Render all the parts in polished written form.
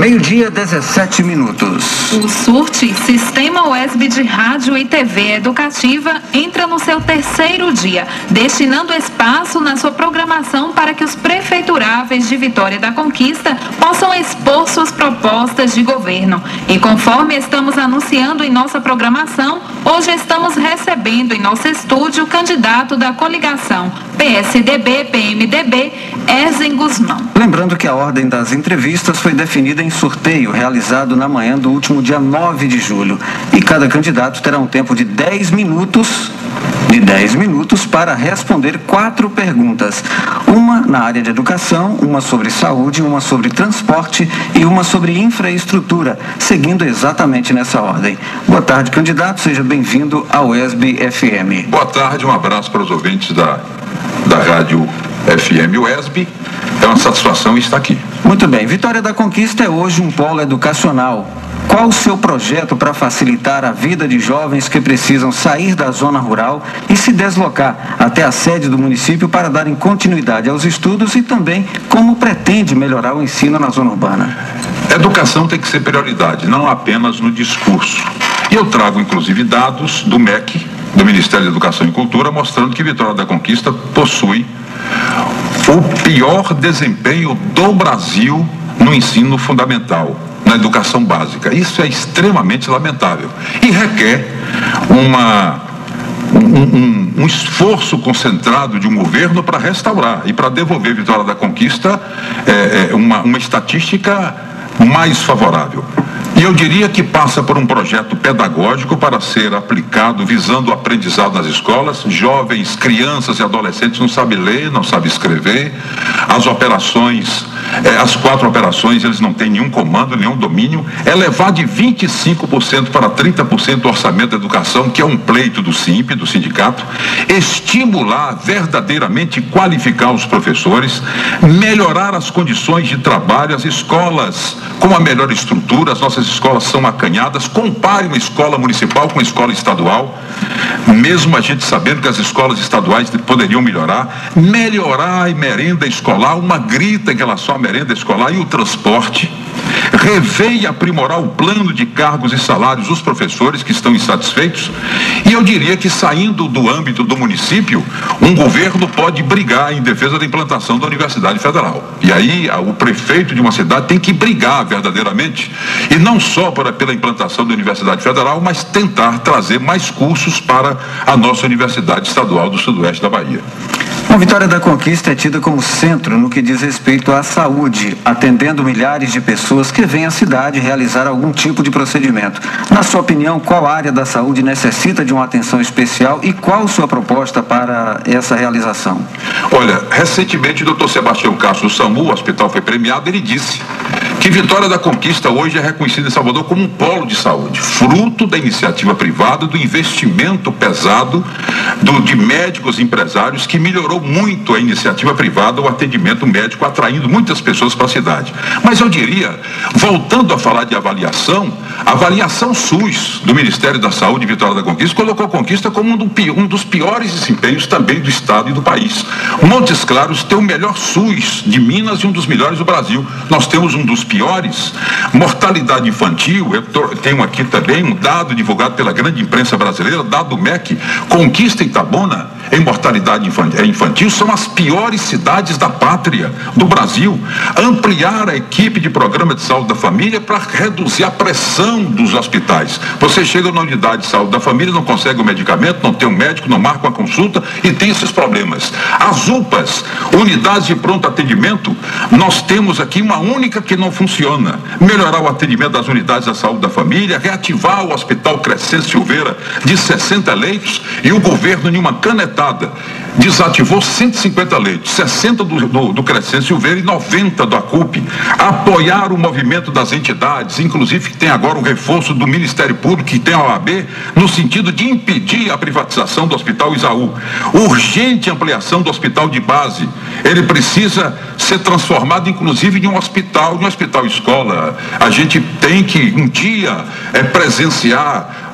Meio-dia, 17 minutos. O SURT, Sistema UESB de Rádio e TV Educativa, entra no seu terceiro dia, destinando espaço na sua programação para que os prefeituráveis de Vitória da Conquista possam expor suas propostas de governo. E conforme estamos anunciando em nossa programação, hoje estamos recebendo em nosso estúdio o candidato da coligação PSDB-PMDB, Erzen Guzmão. Lembrando que a ordem das entrevistas foi definida em sorteio realizado na manhã do último dia 9 de julho. E cada candidato terá um tempo de 10 minutos para responder 4 perguntas. Uma na área de educação, uma sobre saúde, uma sobre transporte e uma sobre infraestrutura, seguindo exatamente nessa ordem. Boa tarde, candidato. Seja bem-vindo ao UESB FM. Boa tarde, um abraço para os ouvintes da Rádio FM UESB. É uma satisfação estar aqui. Muito bem. Vitória da Conquista é hoje um polo educacional. Qual o seu projeto para facilitar a vida de jovens que precisam sair da zona rural e se deslocar até a sede do município para darem continuidade aos estudos e também como pretende melhorar o ensino na zona urbana? Educação tem que ser prioridade, não apenas no discurso. E eu trago, inclusive, dados do MEC, do Ministério da Educação e Cultura, mostrando que Vitória da Conquista possui o pior desempenho do Brasil no ensino fundamental, na educação básica. Isso é extremamente lamentável e requer um esforço concentrado de um governo para restaurar e para devolver Vitória da Conquista uma estatística mais favorável. E eu diria que passa por um projeto pedagógico para ser aplicado visando o aprendizado nas escolas. Jovens, crianças e adolescentes não sabem ler, não sabem escrever. As operações, as 4 operações, eles não têm nenhum comando, nenhum domínio. Elevar de 25% para 30% o orçamento da educação, que é um pleito do SINP, do sindicato. Estimular, verdadeiramente qualificar os professores. Melhorar as condições de trabalho, as escolas com a melhor estrutura, as nossas escolas são acanhadas. Compare uma escola municipal com uma escola estadual, mesmo a gente sabendo que as escolas estaduais poderiam melhorar a merenda escolar, uma grita em relação à merenda escolar e o transporte. Rever e aprimorar o plano de cargos e salários dos professores que estão insatisfeitos. E eu diria que, saindo do âmbito do município, um governo pode brigar em defesa da implantação da Universidade Federal. E aí o prefeito de uma cidade tem que brigar verdadeiramente, e não só pela implantação da Universidade Federal, mas tentar trazer mais cursos para a nossa Universidade Estadual do Sudoeste da Bahia. A Vitória da Conquista é tida como centro no que diz respeito à saúde, atendendo milhares de pessoas que vêm à cidade realizar algum tipo de procedimento. Na sua opinião, qual área da saúde necessita de uma atenção especial e qual sua proposta para essa realização? Olha, recentemente o Dr. Sebastião Castro, do SAMU, o hospital foi premiado, ele disse que Vitória da Conquista hoje é reconhecida em Salvador como um polo de saúde, fruto da iniciativa privada, do investimento pesado de médicos e empresários, que melhorou muito a iniciativa privada, o atendimento médico, atraindo muitas pessoas para a cidade. Mas eu diria, voltando a falar de avaliação, a avaliação SUS do Ministério da Saúde de Vitória da Conquista colocou a Conquista como um dos piores desempenhos também do estado e do país. Montes Claros tem o melhor SUS de Minas e um dos melhores do Brasil. Nós temos um dos piores. Mortalidade infantil, eu tenho aqui também um dado divulgado pela grande imprensa brasileira, dado do MEC, Conquista e Itabuna, em mortalidade infantil, são as piores cidades da pátria, do Brasil. Ampliar a equipe de programa de saúde da família para reduzir a pressão dos hospitais. Você chega na unidade de saúde da família, não consegue o medicamento, não tem um médico, não marca uma consulta e tem esses problemas. As UPAs, unidades de pronto atendimento, nós temos aqui uma única que não funciona. Melhorar o atendimento das unidades da saúde da família, reativar o Hospital Crescente Silveira de 60 leitos, e o governo, em uma canetada, desativou 150 leitos, 60 do Crescente Silveira e 90 do ACUP. Apoiar o movimento das entidades, inclusive que tem agora o reforço do Ministério Público, que tem a OAB, no sentido de impedir a privatização do Hospital Isaú. Urgente ampliação do hospital de base. Ele precisa ser transformado, inclusive, em um hospital escola. A gente tem que um dia presenciar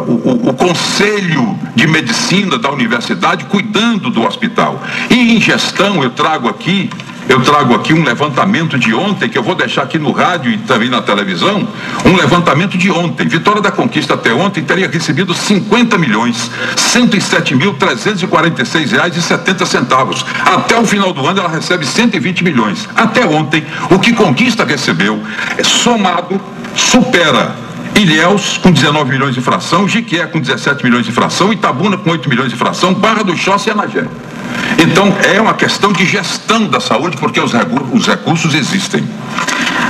o Conselho de Medicina da Universidade cuidando do hospital. E em gestão, eu trago aqui eu trago aqui um levantamento de ontem, que eu vou deixar aqui no rádio e também na televisão, um levantamento de ontem. Vitória da Conquista até ontem teria recebido 50.107.346,70. Até o final do ano ela recebe 120 milhões. Até ontem, o que Conquista recebeu, somado, supera Ilhéus com 19 milhões de fração, Jiquié com 17 milhões de fração, Itabuna com 8 milhões de fração, Barra do Choça e Anagé. Então é uma questão de gestão da saúde, porque os recursos existem.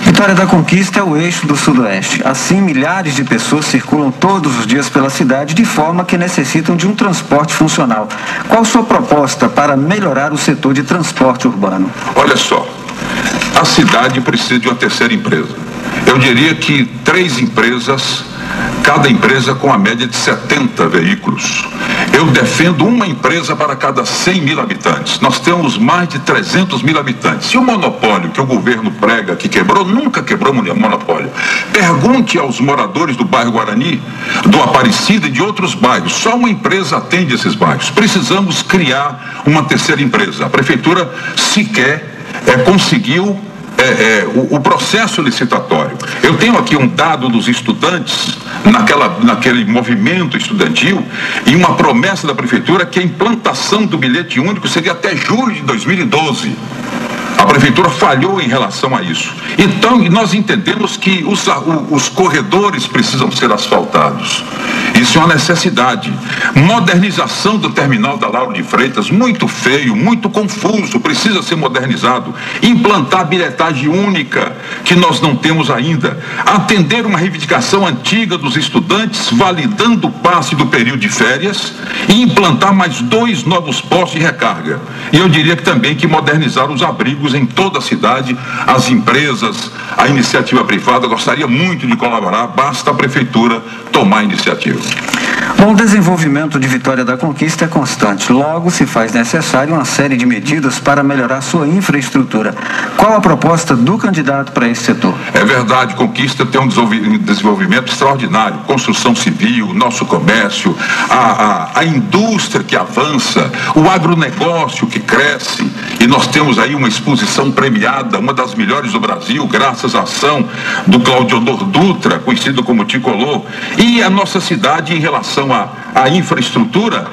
Vitória da Conquista é o eixo do Sudoeste. Assim, milhares de pessoas circulam todos os dias pela cidade de forma que necessitam de um transporte funcional. Qual sua proposta para melhorar o setor de transporte urbano? Olha só, a cidade precisa de uma terceira empresa. Eu diria que 3 empresas, cada empresa com a média de 70 veículos. Eu defendo uma empresa para cada 100 mil habitantes. Nós temos mais de 300 mil habitantes. Se o monopólio que o governo prega que quebrou, nunca quebrou o monopólio. Pergunte aos moradores do bairro Guarani, do Aparecida e de outros bairros. Só uma empresa atende esses bairros. Precisamos criar uma terceira empresa. A prefeitura sequer conseguiu o processo licitatório. Eu tenho aqui um dado dos estudantes naquele movimento estudantil e uma promessa da prefeitura que a implantação do bilhete único seria até julho de 2012. A prefeitura falhou em relação a isso. Então, nós entendemos que os corredores precisam ser asfaltados. Isso é uma necessidade. Modernização do terminal da Lauro de Freitas, muito feio, muito confuso, precisa ser modernizado. Implantar bilhetagem única, que nós não temos ainda. Atender uma reivindicação antiga dos estudantes, validando o passe do período de férias e implantar mais 2 novos postos de recarga. E eu diria que também que modernizar os abrigos em toda a cidade, as empresas, a iniciativa privada gostaria muito de colaborar, basta a prefeitura tomar a iniciativa. Bom, o desenvolvimento de Vitória da Conquista é constante. Logo, se faz necessário uma série de medidas para melhorar sua infraestrutura. Qual a proposta do candidato para esse setor? É verdade, Conquista tem um desenvolvimento extraordinário. Construção civil, nosso comércio, a indústria que avança, o agronegócio que cresce. E nós temos aí uma exposição premiada, uma das melhores do Brasil, graças à ação do Claudiodor Dutra, conhecido como Tricolor. E a nossa cidade, em relação à infraestrutura,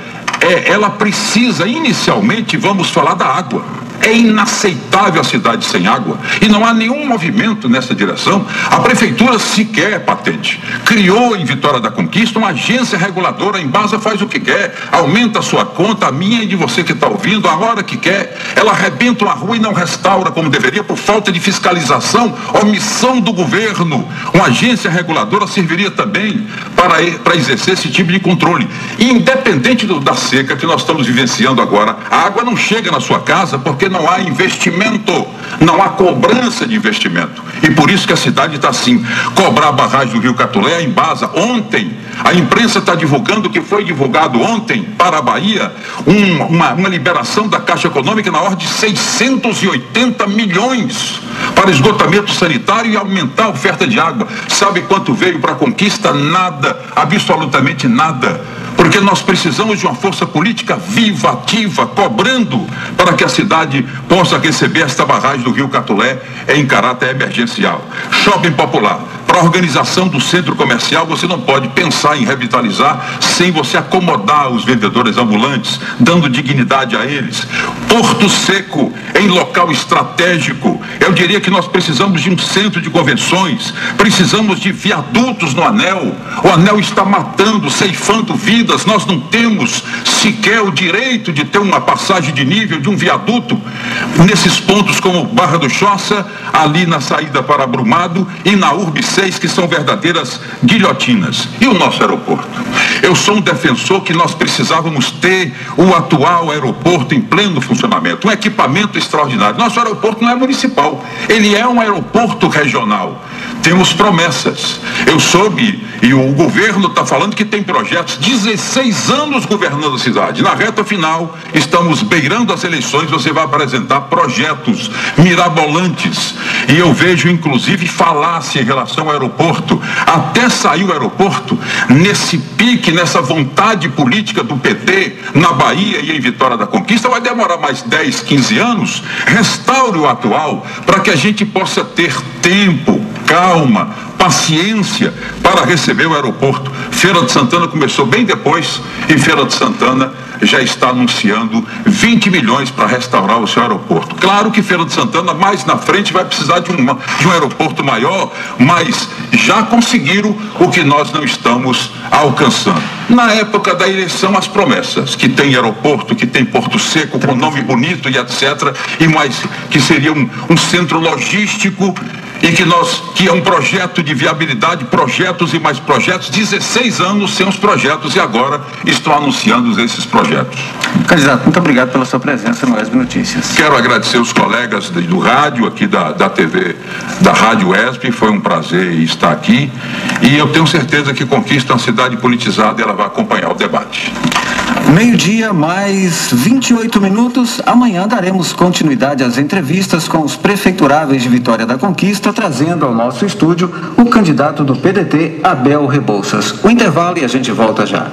ela precisa, inicialmente, vamos falar da água. É inaceitável a cidade sem água e não há nenhum movimento nessa direção. A prefeitura sequer é patente. Criou em Vitória da Conquista uma agência reguladora. A Embasa faz o que quer, aumenta a sua conta, a minha e de você que está ouvindo, a hora que quer. Ela arrebenta uma rua e não restaura como deveria por falta de fiscalização, omissão do governo. Uma agência reguladora serviria também para exercer esse tipo de controle. E independente da seca que nós estamos vivenciando agora, a água não chega na sua casa porque não há investimento, não há cobrança de investimento. E por isso que a cidade está assim. Cobrar a barragem do Rio Catulé, a Embasa, ontem, a imprensa está divulgando que foi divulgado ontem para a Bahia uma liberação da Caixa Econômica na ordem de 680 milhões para esgotamento sanitário e aumentar a oferta de água. Sabe quanto veio para a Conquista? Nada, absolutamente nada. Porque nós precisamos de uma força política viva, ativa, cobrando para que a cidade possa receber esta barragem do Rio Catulé em caráter emergencial. Shopping popular. Para a organização do centro comercial, você não pode pensar em revitalizar sem você acomodar os vendedores ambulantes, dando dignidade a eles. Porto Seco, em local estratégico. Eu diria que nós precisamos de um centro de convenções, precisamos de viadutos no anel. O anel está matando, ceifando vidas. Nós não temos sequer o direito de ter uma passagem de nível de um viaduto nesses pontos como Barra do Choça, ali na saída para Brumado e na Urb 6, que são verdadeiras guilhotinas. E o nosso aeroporto? Eu sou um defensor que nós precisávamos ter o atual aeroporto em pleno funcionamento, um equipamento extraordinário. Nosso aeroporto não é municipal, ele é um aeroporto regional. Temos promessas. Eu soube, e o governo está falando que tem projetos, 16 anos governando a cidade. Na reta final, estamos beirando as eleições, você vai apresentar projetos mirabolantes. E eu vejo, inclusive, falácia em relação ao aeroporto. Até sair o aeroporto, nesse pique, nessa vontade política do PT, na Bahia e em Vitória da Conquista, vai demorar mais 10, 15 anos. Restaure o atual, para que a gente possa ter tempo, calma, paciência para receber o aeroporto. Feira de Santana começou bem depois e Feira de Santana já está anunciando 20 milhões para restaurar o seu aeroporto. Claro que Feira de Santana mais na frente vai precisar de um aeroporto maior, mas já conseguiram o que nós não estamos alcançando. Na época da eleição, as promessas, que tem aeroporto, que tem Porto Seco, com nome bonito e etc., e mais que seria um centro logístico, e que é um projeto de viabilidade, projetos e mais projetos, 16 anos sem os projetos e agora estão anunciando esses projetos. Candidato, muito obrigado pela sua presença no ESB Notícias. Quero agradecer os colegas do rádio, aqui da TV, da Rádio ESB, foi um prazer estar aqui e eu tenho certeza que Conquista é uma cidade politizada e ela vai acompanhar o debate. Meio-dia, mais 28 minutos. Amanhã daremos continuidade às entrevistas com os prefeituráveis de Vitória da Conquista, trazendo ao nosso estúdio o candidato do PDT, Abel Rebouças. O intervalo e a gente volta já.